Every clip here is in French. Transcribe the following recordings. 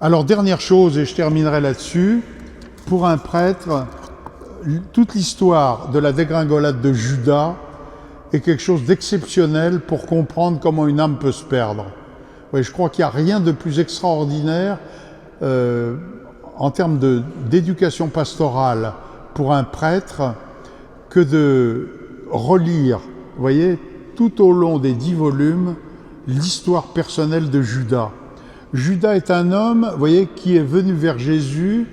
Alors, dernière chose, et je terminerai là-dessus, pour un prêtre, toute l'histoire de la dégringolade de Judas est quelque chose d'exceptionnel pour comprendre comment une âme peut se perdre. Oui, je crois qu'il n'y a rien de plus extraordinaire en termes d'éducation pastorale pour un prêtre que de relire, vous voyez, tout au long des 10 volumes, l'histoire personnelle de Judas. Judas est un homme, vous voyez, qui est venu vers Jésus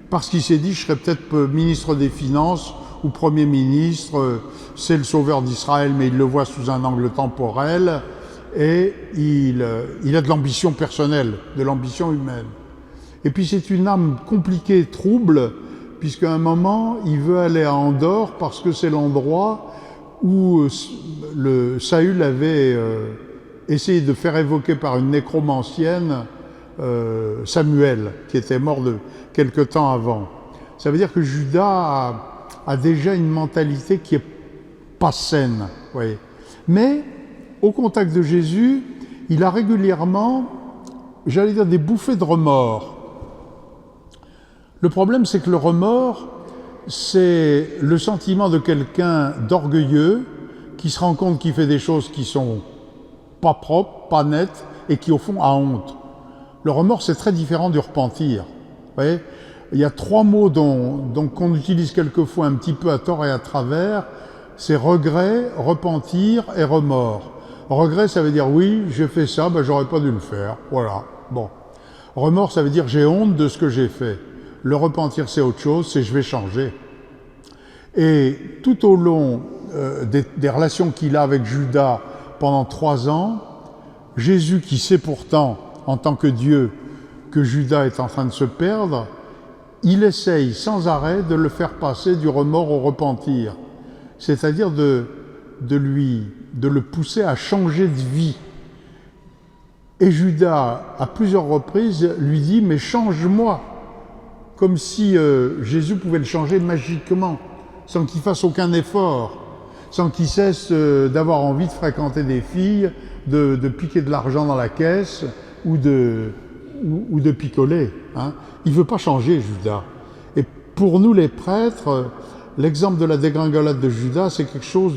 parce qu'il s'est dit, je serai peut-être ministre des Finances ou Premier ministre, c'est le sauveur d'Israël, mais il le voit sous un angle temporel, et il a de l'ambition personnelle, de l'ambition humaine. Et puis c'est une âme compliquée, trouble, puisqu'à un moment, il veut aller à Andorre parce que c'est l'endroit où Saül avait essayé de faire évoquer par une nécromancienne Samuel, qui était mort de quelque temps avant. Ça veut dire que Judas a déjà une mentalité qui est pas saine, vous voyez. Mais au contact de Jésus, il a régulièrement, j'allais dire, des bouffées de remords. Le problème, c'est que le remords, c'est le sentiment de quelqu'un d'orgueilleux qui se rend compte qu'il fait des choses qui sont pas propres, pas nettes, et qui au fond a honte. Le remords, c'est très différent du repentir. Vous voyez, il y a 3 mots qu'on utilise quelquefois un petit peu à tort et à travers, c'est regret, repentir et remords. Regret, ça veut dire oui, j'ai fait ça, ben j'aurais pas dû le faire, voilà. Bon. Remords, ça veut dire j'ai honte de ce que j'ai fait. Le repentir, c'est autre chose, c'est je vais changer. Et tout au long des relations qu'il a avec Judas pendant 3 ans, Jésus, qui sait pourtant, en tant que Dieu, que Judas est en train de se perdre, il essaye sans arrêt de le faire passer du remords au repentir. C'est-à-dire de le pousser à changer de vie. Et Judas, à plusieurs reprises, lui dit « mais change-moi », comme si Jésus pouvait le changer magiquement, sans qu'il fasse aucun effort, sans qu'il cesse d'avoir envie de fréquenter des filles, de piquer de l'argent dans la caisse ou de picoler. Hein. Il ne veut pas changer, Judas. Et pour nous, les prêtres, l'exemple de la dégringolade de Judas, c'est quelque chose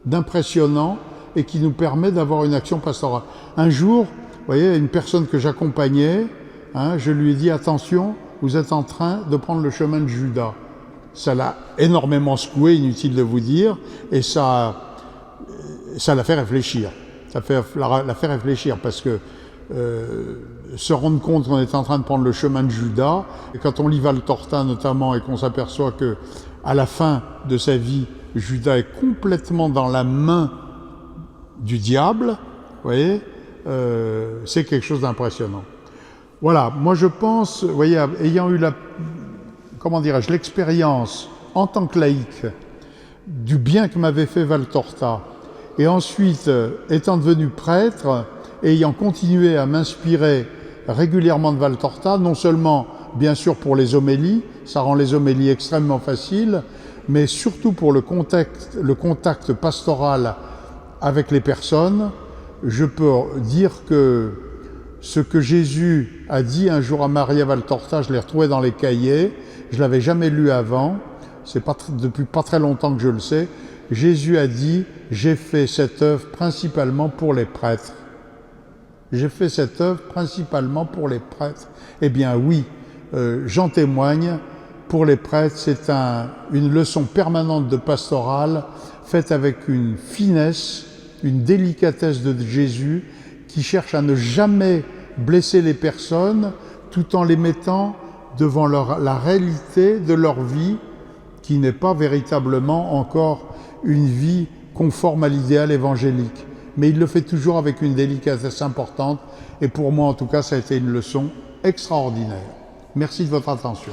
d'impressionnant et qui nous permet d'avoir une action pastorale. Un jour, vous voyez, une personne que j'accompagnais, hein, je lui ai dit « Attention, vous êtes en train de prendre le chemin de Judas ». Ça l'a énormément secoué, inutile de vous dire, et ça l'a fait réfléchir. Ça l'a fait réfléchir parce que se rendre compte qu'on est en train de prendre le chemin de Judas, et quand on lit Valtorta notamment et qu'on s'aperçoit que à la fin de sa vie, Judas est complètement dans la main du diable, vous voyez, c'est quelque chose d'impressionnant. Voilà, moi je pense, vous voyez, ayant eu l'expérience en tant que laïc du bien que m'avait fait Valtorta, et ensuite étant devenu prêtre, et ayant continué à m'inspirer régulièrement de Valtorta, non seulement bien sûr pour les homélies, ça rend les homélies extrêmement faciles, mais surtout pour le contact pastoral avec les personnes, je peux dire que ce que Jésus a dit un jour à Maria Valtorta, je l'ai retrouvé dans les cahiers, je ne l'avais jamais lu avant, c'est depuis pas très longtemps que je le sais. Jésus a dit « J'ai fait cette œuvre principalement pour les prêtres ». J'ai fait cette œuvre principalement pour les prêtres. Eh bien oui, j'en témoigne, pour les prêtres, c'est une leçon permanente de pastorale, faite avec une finesse, une délicatesse de Jésus, qui cherche à ne jamais blesser les personnes, tout en les mettant devant la réalité de leur vie, qui n'est pas véritablement encore une vie conforme à l'idéal évangélique. Mais il le fait toujours avec une délicatesse importante, et pour moi en tout cas ça a été une leçon extraordinaire. Merci de votre attention.